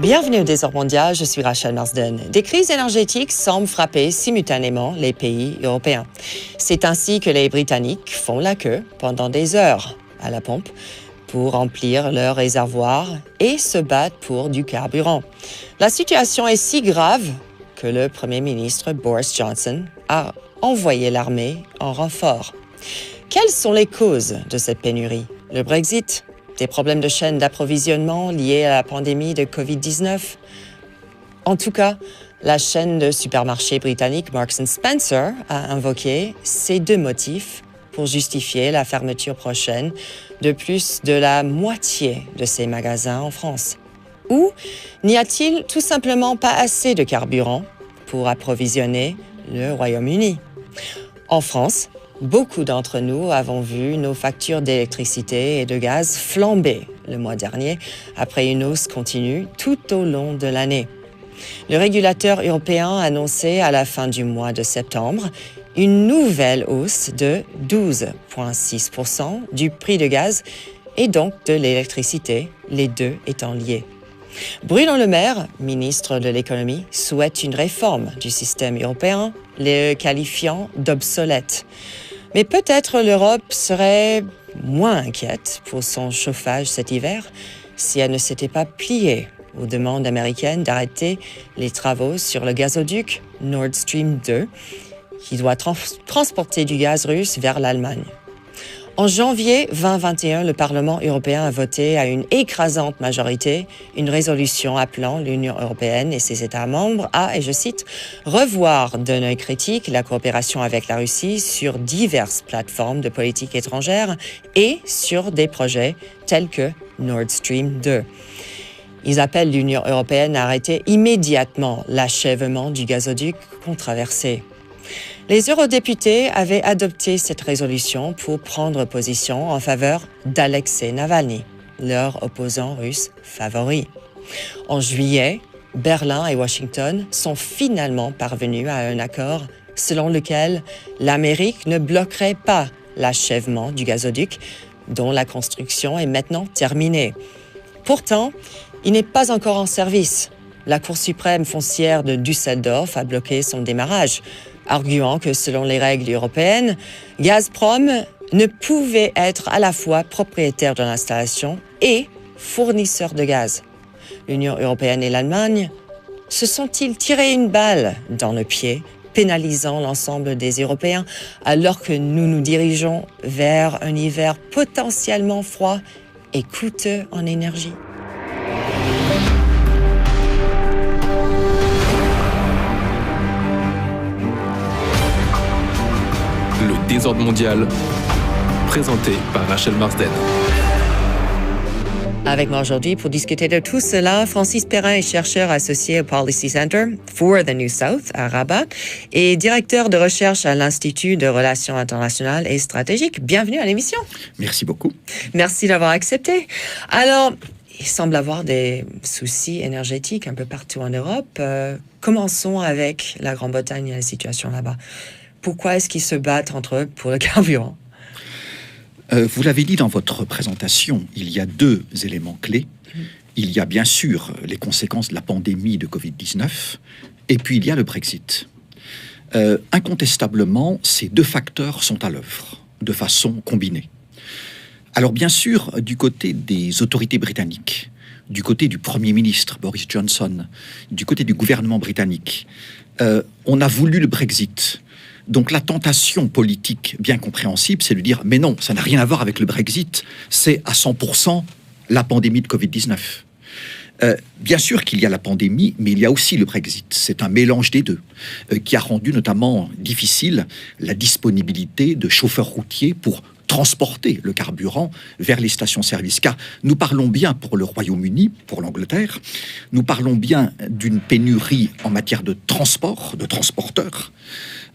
Bienvenue au Désordre mondial, je suis Rachel Marsden. Des crises énergétiques semblent frapper simultanément les pays européens. C'est ainsi que les Britanniques font la queue pendant des heures à la pompe pour remplir leurs réservoirs et se battent pour du carburant. La situation est si grave que le Premier ministre Boris Johnson a envoyé l'armée en renfort. Quelles sont les causes de cette pénurie? Le Brexit? Des problèmes de chaîne d'approvisionnement liés à la pandémie de Covid-19. En tout cas, la chaîne de supermarchés britannique Marks & Spencer a invoqué ces deux motifs pour justifier la fermeture prochaine de plus de la moitié de ses magasins en France. Ou n'y a-t-il tout simplement pas assez de carburant pour approvisionner le Royaume-Uni? En France, beaucoup d'entre nous avons vu nos factures d'électricité et de gaz flamber le mois dernier après une hausse continue tout au long de l'année. Le régulateur européen a annoncé à la fin du mois de septembre une nouvelle hausse de 12,6% du prix de gaz et donc de l'électricité, les deux étant liés. Bruno Le Maire, ministre de l'économie, souhaite une réforme du système européen, le qualifiant d'obsolète. Mais peut-être l'Europe serait moins inquiète pour son chauffage cet hiver si elle ne s'était pas pliée aux demandes américaines d'arrêter les travaux sur le gazoduc Nord Stream 2 qui doit transporter du gaz russe vers l'Allemagne. En janvier 2021, le Parlement européen a voté à une écrasante majorité une résolution appelant l'Union européenne et ses États membres à, et je cite, « revoir d'un œil critique la coopération avec la Russie sur diverses plateformes de politique étrangère et sur des projets tels que Nord Stream 2 ». Ils appellent l'Union européenne à arrêter immédiatement l'achèvement du gazoduc controversé. Les eurodéputés avaient adopté cette résolution pour prendre position en faveur d'Alexei Navalny, leur opposant russe favori. En juillet, Berlin et Washington sont finalement parvenus à un accord selon lequel l'Amérique ne bloquerait pas l'achèvement du gazoduc, dont la construction est maintenant terminée. Pourtant, il n'est pas encore en service. La Cour suprême foncière de Düsseldorf a bloqué son démarrage, arguant que selon les règles européennes, Gazprom ne pouvait être à la fois propriétaire de l'installation et fournisseur de gaz. L'Union européenne et l'Allemagne se sont-ils tiré une balle dans le pied, pénalisant l'ensemble des Européens, alors que nous nous dirigeons vers un hiver potentiellement froid et coûteux en énergie? Le Désordre mondial, présenté par Rachel Marsden. Avec moi aujourd'hui pour discuter de tout cela, Francis Perrin est chercheur associé au Policy Center for the New South à Rabat et directeur de recherche à l'Institut de Relations internationales et stratégiques. Bienvenue à l'émission. Merci beaucoup. Merci d'avoir accepté. Alors, il semble avoir des soucis énergétiques un peu partout en Europe. Commençons avec la Grande-Bretagne et la situation là-bas. Pourquoi est-ce qu'ils se battent entre eux pour le carburant? Vous l'avez dit dans votre présentation, il y a deux éléments clés. Il y a bien sûr les conséquences de la pandémie de Covid-19, et puis il y a le Brexit. Incontestablement, ces deux facteurs sont à l'œuvre, de façon combinée. Alors bien sûr, du côté des autorités britanniques, du côté du Premier ministre Boris Johnson, du côté du gouvernement britannique, on a voulu le Brexit. Donc la tentation politique bien compréhensible, c'est de dire « mais non, ça n'a rien à voir avec le Brexit, c'est à 100% la pandémie de Covid-19 ». Bien sûr qu'il y a la pandémie, mais il y a aussi le Brexit. C'est un mélange des deux qui a rendu notamment difficile la disponibilité de chauffeurs routiers pour transporter le carburant vers les stations-service. Car nous parlons bien pour le Royaume-Uni, pour l'Angleterre, nous parlons bien d'une pénurie en matière de transport, de transporteurs,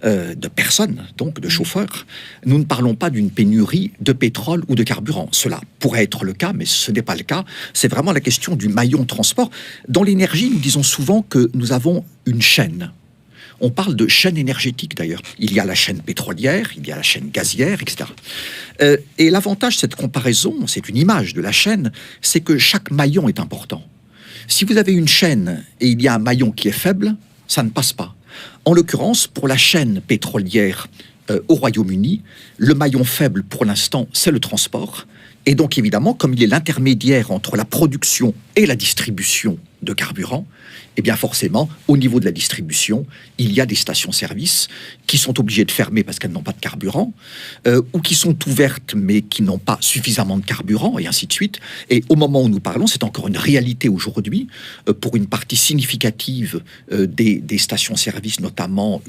de personnes, donc de chauffeurs. Nous ne parlons pas d'une pénurie de pétrole ou de carburant. Cela pourrait être le cas, mais ce n'est pas le cas. C'est vraiment la question du maillon transport. Dans l'énergie, nous disons souvent que nous avons une chaîne. On parle de chaîne énergétique d'ailleurs. Il y a la chaîne pétrolière, il y a la chaîne gazière, etc. Et l'avantage de cette comparaison, c'est une image de la chaîne, c'est que chaque maillon est important. Si vous avez une chaîne et il y a un maillon qui est faible, ça ne passe pas. En l'occurrence, pour la chaîne pétrolière au Royaume-Uni, le maillon faible pour l'instant, c'est le transport. Et donc évidemment, comme il est l'intermédiaire entre la production et la distribution de carburant, eh bien forcément, au niveau de la distribution, il y a des stations-service qui sont obligées de fermer parce qu'elles n'ont pas de carburant, ou qui sont ouvertes mais qui n'ont pas suffisamment de carburant, et ainsi de suite. Et au moment où nous parlons, c'est encore une réalité aujourd'hui, pour une partie significative des stations-service, notamment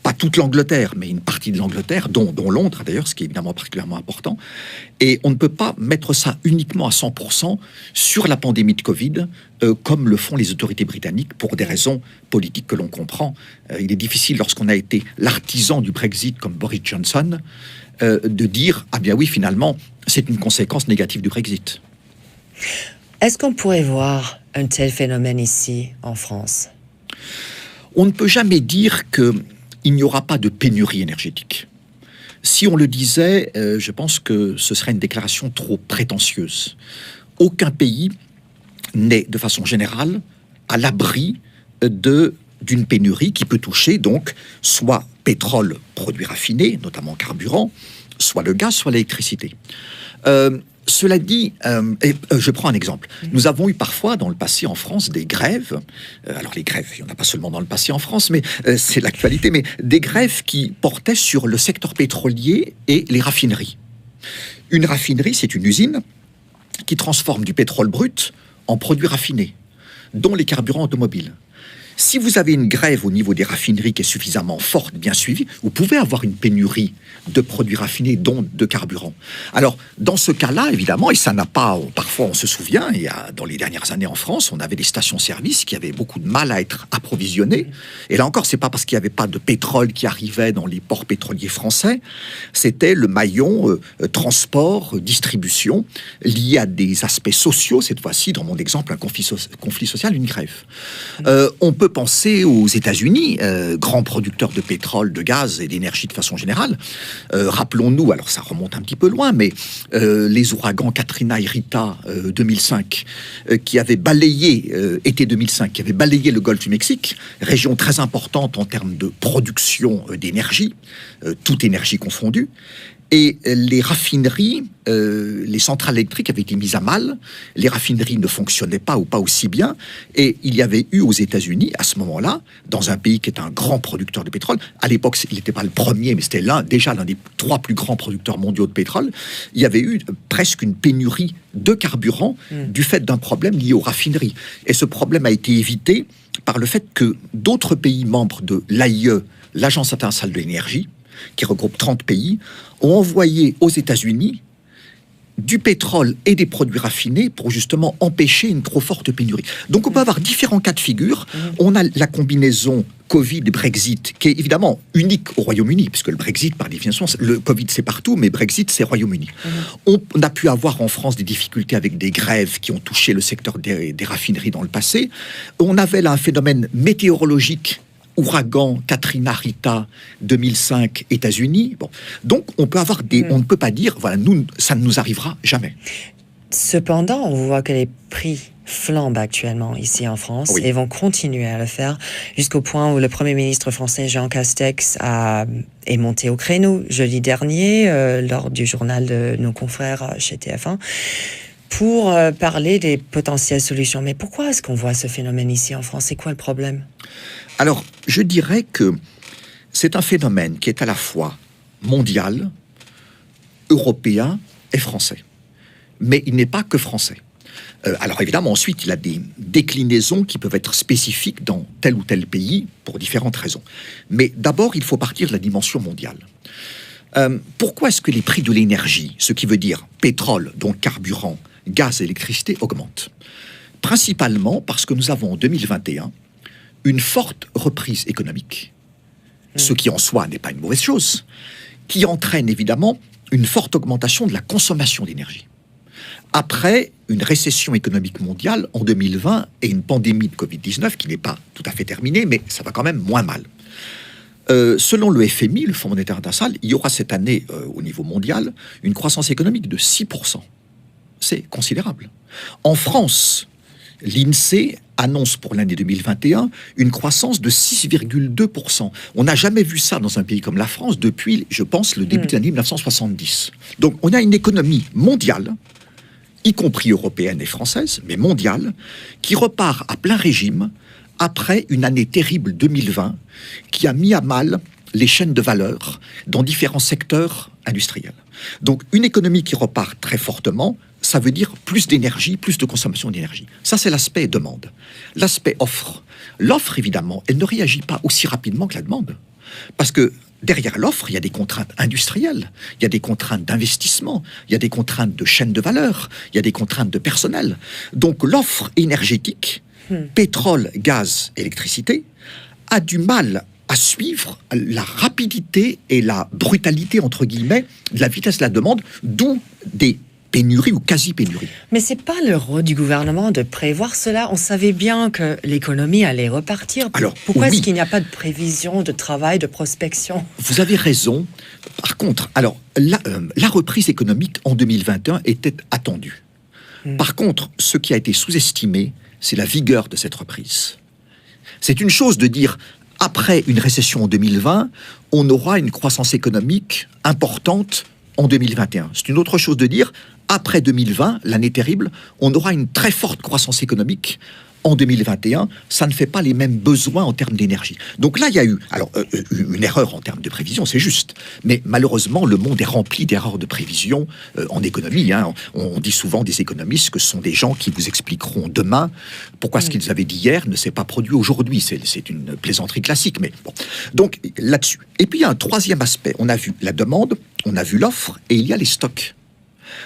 pas toute l'Angleterre, mais une partie de l'Angleterre, dont Londres d'ailleurs, ce qui est évidemment particulièrement important. Et on ne peut pas mettre ça uniquement à 100% sur la pandémie de Covid, comme le font les autorités britanniques, pour des raisons politiques que l'on comprend. Il est difficile, lorsqu'on a été l'artisan du Brexit, comme Boris Johnson, de dire « Ah bien oui, finalement, c'est une conséquence négative du Brexit ». Est-ce qu'on pourrait voir un tel phénomène ici, en France? On ne peut jamais dire qu'il n'y aura pas de pénurie énergétique. Si on le disait, je pense que ce serait une déclaration trop prétentieuse. Aucun pays n'est, de façon générale, à l'abri d'une pénurie qui peut toucher donc soit pétrole, produits raffinés, notamment carburant, soit le gaz, soit l'électricité. Cela dit, je prends un exemple. Nous avons eu parfois dans le passé en France des grèves. Alors les grèves, il n'y en a pas seulement dans le passé en France, mais c'est l'actualité, mais des grèves qui portaient sur le secteur pétrolier et les raffineries. Une raffinerie, c'est une usine qui transforme du pétrole brut en produits raffinés, dont les carburants automobiles. Si vous avez une grève au niveau des raffineries qui est suffisamment forte, bien suivie, vous pouvez avoir une pénurie de produits raffinés, dont de carburant. Alors, dans ce cas-là, évidemment, et ça n'a pas... Parfois, on se souvient, dans les dernières années en France, on avait des stations-service qui avaient beaucoup de mal à être approvisionnées. Et là encore, c'est pas parce qu'il n'y avait pas de pétrole qui arrivait dans les ports pétroliers français, c'était le maillon transport, distribution, lié à des aspects sociaux, cette fois-ci, dans mon exemple, un conflit social, une grève. On peut penser aux États-Unis, grands producteurs de pétrole, de gaz et d'énergie de façon générale. Rappelons-nous, alors ça remonte un petit peu loin, mais les ouragans Katrina et Rita 2005, qui avaient balayé, été 2005, qui avaient balayé le golfe du Mexique, région très importante en termes de production d'énergie, toute énergie confondue. Et les raffineries, les centrales électriques avaient été mises à mal, les raffineries ne fonctionnaient pas ou pas aussi bien, et il y avait eu aux États-Unis, à ce moment-là, dans un pays qui est un grand producteur de pétrole, à l'époque il n'était pas le premier, mais c'était déjà l'un des 3 plus grands producteurs mondiaux de pétrole, il y avait eu presque une pénurie de carburant du fait d'un problème lié aux raffineries. Et ce problème a été évité par le fait que d'autres pays membres de l'AIE, l'Agence internationale de l'énergie, qui regroupe 30 pays, ont envoyé aux États-Unis du pétrole et des produits raffinés pour justement empêcher une trop forte pénurie. Donc on peut avoir différents cas de figure. On a la combinaison Covid-Brexit, qui est évidemment unique au Royaume-Uni, puisque le Brexit, par définition, le Covid c'est partout, mais Brexit c'est Royaume-Uni. On a pu avoir en France des difficultés avec des grèves qui ont touché le secteur des raffineries dans le passé. On avait là un phénomène météorologique, ouragan Katrina Rita 2005 États-Unis. Bon. Donc on peut avoir on ne peut pas dire voilà, ça ne nous arrivera jamais. Cependant, on voit que les prix flambent actuellement ici en France et vont continuer à le faire jusqu'au point où le Premier ministre français Jean Castex est monté au créneau jeudi dernier lors du journal de nos confrères chez TF1 pour parler des potentielles solutions. Mais pourquoi est-ce qu'on voit ce phénomène ici en France? C'est quoi le problème? Alors, je dirais que c'est un phénomène qui est à la fois mondial, européen et français. Mais il n'est pas que français. Alors évidemment, ensuite, il a des déclinaisons qui peuvent être spécifiques dans tel ou tel pays pour différentes raisons. Mais d'abord, il faut partir de la dimension mondiale. Pourquoi est-ce que les prix de l'énergie, ce qui veut dire pétrole, donc carburant, gaz et électricité, augmentent? Principalement parce que nous avons en 2021 une forte reprise économique, ce qui en soi n'est pas une mauvaise chose, qui entraîne évidemment une forte augmentation de la consommation d'énergie. Après une récession économique mondiale en 2020 et une pandémie de Covid-19 qui n'est pas tout à fait terminée, mais ça va quand même moins mal. Selon le FMI, le Fonds monétaire international, il y aura cette année, au niveau mondial, une croissance économique de 6%. C'est considérable. En France, L'INSEE annonce pour l'année 2021 une croissance de 6,2%. On n'a jamais vu ça dans un pays comme la France depuis, je pense, le début de l'année 1970. Donc on a une économie mondiale, y compris européenne et française, mais mondiale, qui repart à plein régime après une année terrible 2020 qui a mis à mal les chaînes de valeur dans différents secteurs industriels. Donc une économie qui repart très fortement, ça veut dire plus d'énergie, plus de consommation d'énergie. Ça, c'est l'aspect demande. L'aspect offre. L'offre, évidemment, elle ne réagit pas aussi rapidement que la demande. Parce que derrière l'offre, il y a des contraintes industrielles, il y a des contraintes d'investissement, il y a des contraintes de chaîne de valeur, il y a des contraintes de personnel. Donc l'offre énergétique, pétrole, gaz, électricité, a du mal à suivre la rapidité et la brutalité, entre guillemets, de la vitesse de la demande, d'où des pénurie ou quasi-pénurie. Mais c'est pas le rôle du gouvernement de prévoir cela. On savait bien que l'économie allait repartir. Alors, pourquoi oui. est-ce qu'il n'y a pas de prévision, de travail, de prospection? Vous avez raison. Par contre, alors, la reprise économique en 2021 était attendue. Par contre, ce qui a été sous-estimé, c'est la vigueur de cette reprise. C'est une chose de dire, après une récession en 2020, on aura une croissance économique importante en 2021. C'est une autre chose de dire, après 2020, l'année terrible, on aura une très forte croissance économique en 2021. Ça ne fait pas les mêmes besoins en termes d'énergie. Donc là, il y a eu une erreur en termes de prévision, c'est juste. Mais malheureusement, le monde est rempli d'erreurs de prévision en économie. Hein. On dit souvent des économistes que ce sont des gens qui vous expliqueront demain pourquoi ce qu'ils avaient dit hier ne s'est pas produit aujourd'hui. C'est une plaisanterie classique. Mais bon. Donc là-dessus. Et puis il y a un troisième aspect. On a vu la demande, on a vu l'offre et il y a les stocks.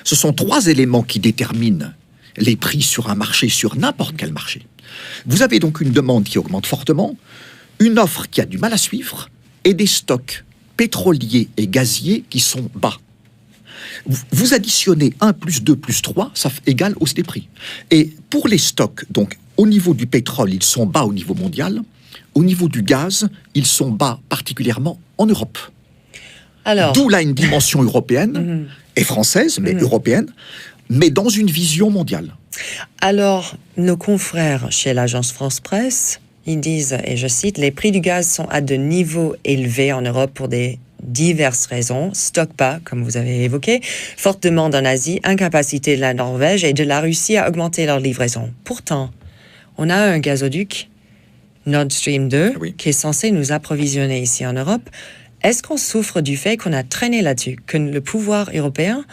Ce sont trois éléments qui déterminent les prix sur un marché, sur n'importe quel marché. Vous avez donc une demande qui augmente fortement, une offre qui a du mal à suivre, et des stocks pétroliers et gaziers qui sont bas. Vous additionnez 1 plus 2 plus 3, ça égale hausse des prix. Et pour les stocks, donc au niveau du pétrole, ils sont bas au niveau mondial, au niveau du gaz, ils sont bas particulièrement en Europe. Alors, d'où là une dimension européenne et française, mais européenne, mais dans une vision mondiale. Alors, nos confrères chez l'agence France Presse, ils disent, et je cite, « Les prix du gaz sont à de niveaux élevés en Europe pour des diverses raisons. Stock bas, comme vous avez évoqué, forte demande en Asie, incapacité de la Norvège et de la Russie à augmenter leur livraison. Pourtant, on a un gazoduc, Nord Stream 2, qui est censé nous approvisionner ici en Europe. Est-ce qu'on souffre du fait qu'on a traîné là-dessus, que le pouvoir européen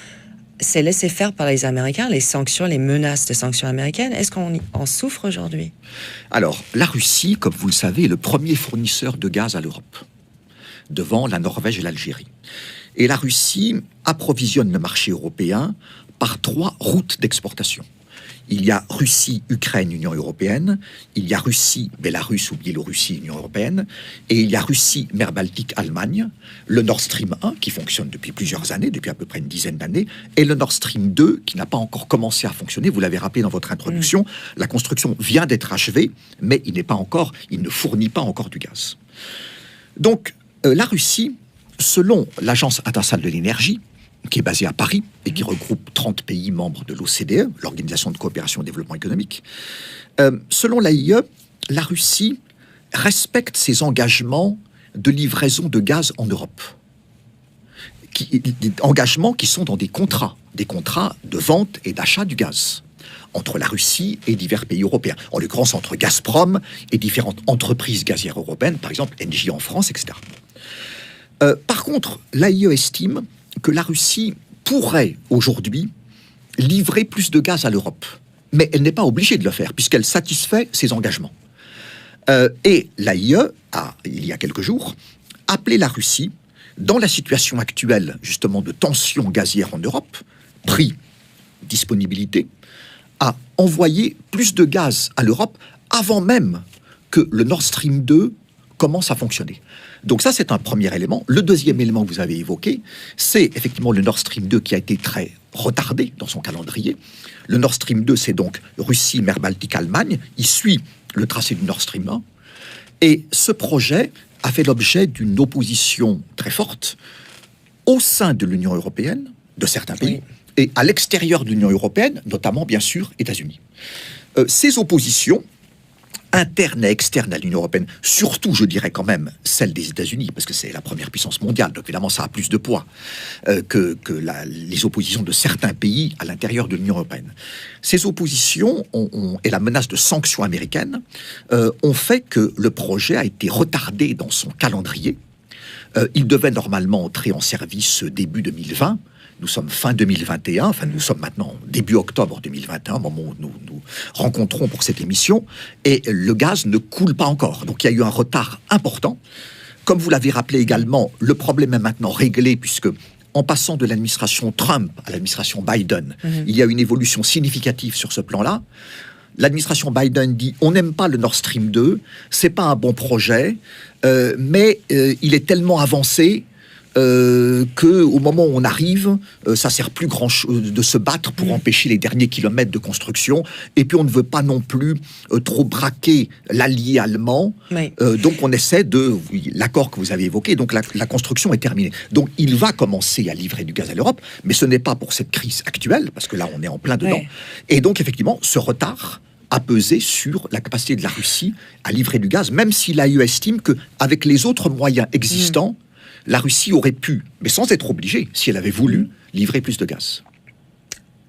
s'est laissé faire par les Américains, les sanctions, les menaces de sanctions américaines? Est-ce qu'on en souffre aujourd'hui? Alors, la Russie, comme vous le savez, est le premier fournisseur de gaz à l'Europe, devant la Norvège et l'Algérie. Et la Russie approvisionne le marché européen par 3 routes d'exportation. Il y a Russie, Ukraine, Union européenne. Il y a Russie, Bélarus ou Biélorussie, Union européenne. Et il y a Russie, mer Baltique, Allemagne. Le Nord Stream 1, qui fonctionne depuis plusieurs années, depuis à peu près une dizaine d'années. Et le Nord Stream 2, qui n'a pas encore commencé à fonctionner. Vous l'avez rappelé dans votre introduction. La construction vient d'être achevée, mais il ne fournit pas encore du gaz. Donc, la Russie, selon l'Agence internationale de l'énergie, qui est basée à Paris et qui regroupe 30 pays membres de l'OCDE, l'Organisation de coopération et développement économique. Selon l'AIE, la Russie respecte ses engagements de livraison de gaz en Europe. Des engagements qui sont dans des contrats de vente et d'achat du gaz entre la Russie et divers pays européens, en l'occurrence entre Gazprom et différentes entreprises gazières européennes, par exemple Engie en France, etc. Par contre, l'AIE estime que la Russie pourrait aujourd'hui livrer plus de gaz à l'Europe. Mais elle n'est pas obligée de le faire, puisqu'elle satisfait ses engagements. Et l'AIE a, il y a quelques jours, appelé la Russie, dans la situation actuelle, justement, de tension gazière en Europe, prix, disponibilité, à envoyer plus de gaz à l'Europe avant même que le Nord Stream 2 commence à fonctionner. Donc ça, c'est un premier élément. Le deuxième élément que vous avez évoqué, c'est effectivement le Nord Stream 2 qui a été très retardé dans son calendrier. Le Nord Stream 2, c'est donc Russie, mer Baltique, Allemagne. Il suit le tracé du Nord Stream 1. Et ce projet a fait l'objet d'une opposition très forte au sein de l'Union européenne, de certains pays, et à l'extérieur de l'Union européenne, notamment, bien sûr, États-Unis. Ces oppositions interne et externe à l'Union européenne, surtout, je dirais quand même, celle des États-Unis, parce que c'est la première puissance mondiale, donc évidemment ça a plus de poids que les oppositions de certains pays à l'intérieur de l'Union européenne. Ces oppositions et la menace de sanctions américaines ont fait que le projet a été retardé dans son calendrier. Il devait normalement entrer en service début 2020. Nous sommes fin 2021, enfin nous sommes maintenant début octobre 2021, au moment où nous rencontrons pour cette émission, et le gaz ne coule pas encore. Donc il y a eu un retard important. Comme vous l'avez rappelé également, le problème est maintenant réglé, puisque en passant de l'administration Trump à l'administration Biden, il y a une évolution significative sur ce plan-là. L'administration Biden dit on n'aime pas le Nord Stream 2, c'est pas un bon projet, mais il est tellement avancé que au moment où on arrive, ça sert plus grand chose de se battre pour empêcher les derniers kilomètres de construction. Et puis on ne veut pas non plus trop braquer l'allié allemand. Oui. Donc on essaie l'accord que vous avez évoqué. Donc la construction est terminée. Donc il va commencer à livrer du gaz à l'Europe, mais ce n'est pas pour cette crise actuelle, parce que là on est en plein dedans. Oui. Et donc effectivement, ce retard a pesé sur la capacité de la Russie à livrer du gaz, même si l'AE estime que avec les autres moyens existants, la Russie aurait pu, mais sans être obligée, si elle avait voulu, livrer plus de gaz.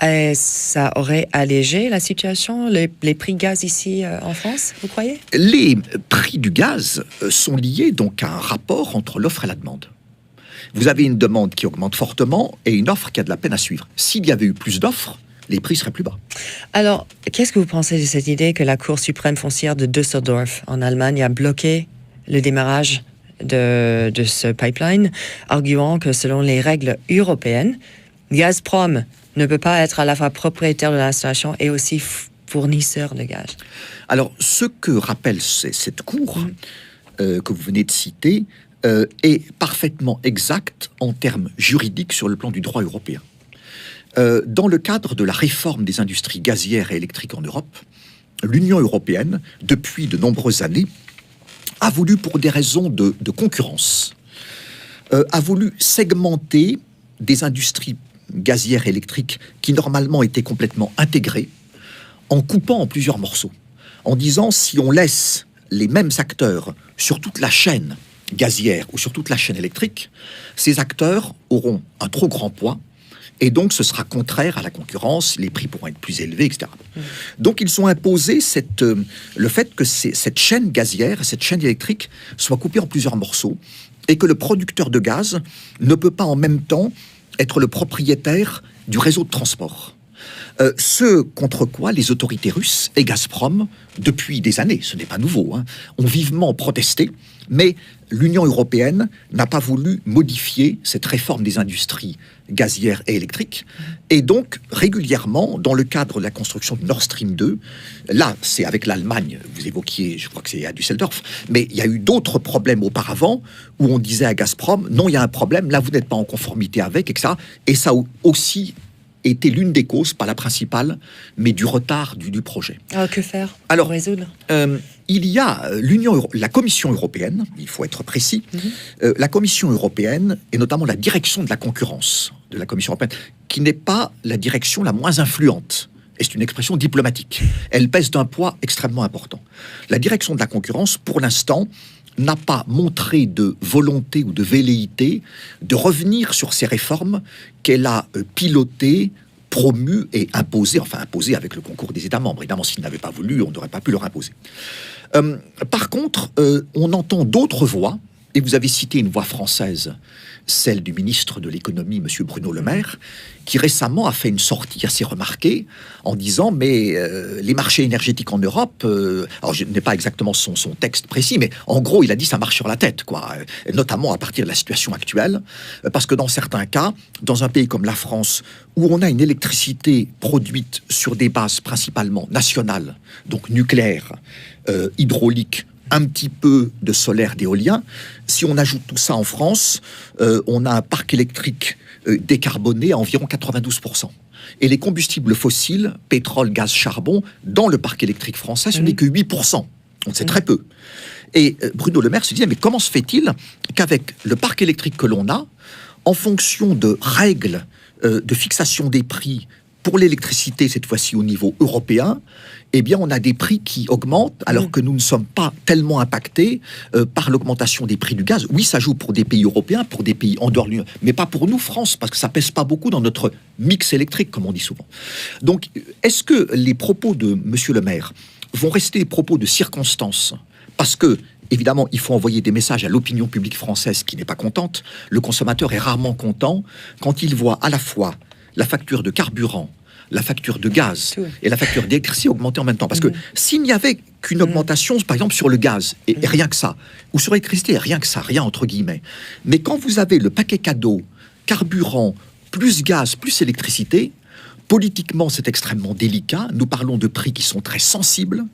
Et ça aurait allégé la situation, les prix gaz ici en France, vous croyez ? Les prix du gaz sont liés donc à un rapport entre l'offre et la demande. Vous avez une demande qui augmente fortement et une offre qui a de la peine à suivre. S'il y avait eu plus d'offres, les prix seraient plus bas. Alors, qu'est-ce que vous pensez de cette idée que la Cour suprême foncière de Düsseldorf, en Allemagne, a bloqué le démarrage de ce pipeline, arguant que selon les règles européennes, Gazprom ne peut pas être à la fois propriétaire de l'installation et aussi fournisseur de gaz. Alors, ce que rappelle cette cour que vous venez de citer est parfaitement exact en termes juridiques sur le plan du droit européen. Dans le cadre de la réforme des industries gazières et électriques en Europe, l'Union européenne, depuis de nombreuses années, a voulu, pour des raisons de concurrence, a voulu segmenter des industries gazières et électriques qui normalement étaient complètement intégrées, en coupant en plusieurs morceaux, en disant si on laisse les mêmes acteurs sur toute la chaîne gazière ou sur toute la chaîne électrique, ces acteurs auront un trop grand poids, et donc ce sera contraire à la concurrence, les prix pourront être plus élevés, etc. Donc ils ont imposé le fait que cette chaîne gazière, cette chaîne électrique soit coupée en plusieurs morceaux, et que le producteur de gaz ne peut pas en même temps être le propriétaire du réseau de transport. Ce contre quoi les autorités russes et Gazprom, depuis des années, ce n'est pas nouveau, ont vivement protesté, mais l'Union européenne n'a pas voulu modifier cette réforme des industries gazières et électriques. Et donc, régulièrement, dans le cadre de la construction du Nord Stream 2, là, c'est avec l'Allemagne, vous évoquiez, je crois que c'est à Düsseldorf, mais il y a eu d'autres problèmes auparavant où on disait à Gazprom, non, il y a un problème, là, vous n'êtes pas en conformité avec, etc. Et ça aussi était l'une des causes, pas la principale, mais du retard du projet. Alors, que faire pour résoudre ? Il y a la Commission européenne, il faut être précis, la Commission européenne, et notamment la direction de la concurrence de la Commission européenne, qui n'est pas la direction la moins influente. Et c'est une expression diplomatique. Elle pèse d'un poids extrêmement important. La direction de la concurrence, pour l'instant, n'a pas montré de volonté ou de velléité de revenir sur ces réformes qu'elle a pilotées, promues et imposées, enfin imposées avec le concours des États membres. Évidemment, s'ils n'avaient pas voulu, on n'aurait pas pu leur imposer. Par contre, on entend d'autres voix, et vous avez cité une voix française, celle du ministre de l'économie, M. Bruno Le Maire, qui récemment a fait une sortie assez remarquée en disant mais les marchés énergétiques en Europe, alors je n'ai pas exactement son texte précis, mais en gros il a dit ça marche sur la tête, quoi, notamment à partir de la situation actuelle, parce que dans certains cas, dans un pays comme la France, où on a une électricité produite sur des bases principalement nationales, donc nucléaire, hydraulique, un petit peu de solaire, d'éolien. Si on ajoute tout ça en France, on a un parc électrique décarboné à environ 92%. Et les combustibles fossiles, pétrole, gaz, charbon, dans le parc électrique français, ce n'est que 8%. Donc c'est très peu. Et Bruno Le Maire se disait, mais comment se fait-il qu'avec le parc électrique que l'on a, en fonction de règles de fixation des prix pour l'électricité, cette fois-ci au niveau européen, eh bien, on a des prix qui augmentent alors que nous ne sommes pas tellement impactés par l'augmentation des prix du gaz. Oui, ça joue pour des pays européens, pour des pays en dehors de l'Union, mais pas pour nous, France, parce que ça pèse pas beaucoup dans notre mix électrique, comme on dit souvent. Donc, est-ce que les propos de Monsieur le maire vont rester des propos de circonstance? Parce que, évidemment, il faut envoyer des messages à l'opinion publique française qui n'est pas contente. Le consommateur est rarement content quand il voit à la fois la facture de carburant, la facture de gaz et la facture d'électricité augmenter en même temps. Parce que s'il n'y avait qu'une augmentation, par exemple, sur le gaz, et rien que ça, ou sur l'électricité, rien que ça, rien entre guillemets. Mais quand vous avez le paquet cadeau, carburant, plus gaz, plus électricité, politiquement, c'est extrêmement délicat. Nous parlons de prix qui sont très sensibles,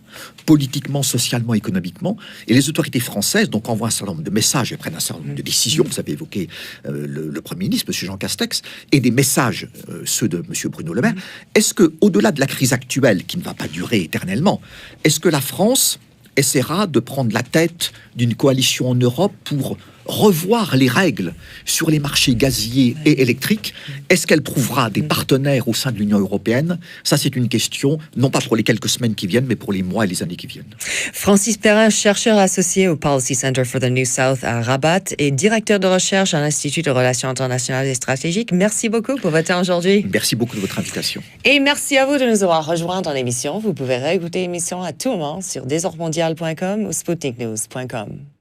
politiquement, socialement, économiquement. Et les autorités françaises donc envoient un certain nombre de messages et prennent un certain nombre de décisions. Vous avez évoqué le Premier ministre, M. Jean Castex, et des messages, ceux de M. Bruno Le Maire. Est-ce que, au-delà de la crise actuelle, qui ne va pas durer éternellement, est-ce que la France essaiera de prendre la tête d'une coalition en Europe pour revoir les règles sur les marchés gaziers et électriques? Est-ce qu'elle trouvera des partenaires au sein de l'Union européenne? Ça, c'est une question, non pas pour les quelques semaines qui viennent, mais pour les mois et les années qui viennent. Francis Perrin, chercheur associé au Policy Center for the New South à Rabat et directeur de recherche à l'Institut de Relations internationales et stratégiques. Merci beaucoup pour votre temps aujourd'hui. Merci beaucoup de votre invitation. Et merci à vous de nous avoir rejoints dans l'émission. Vous pouvez réécouter l'émission à tout moment sur desormondial.com ou sputniknews.com.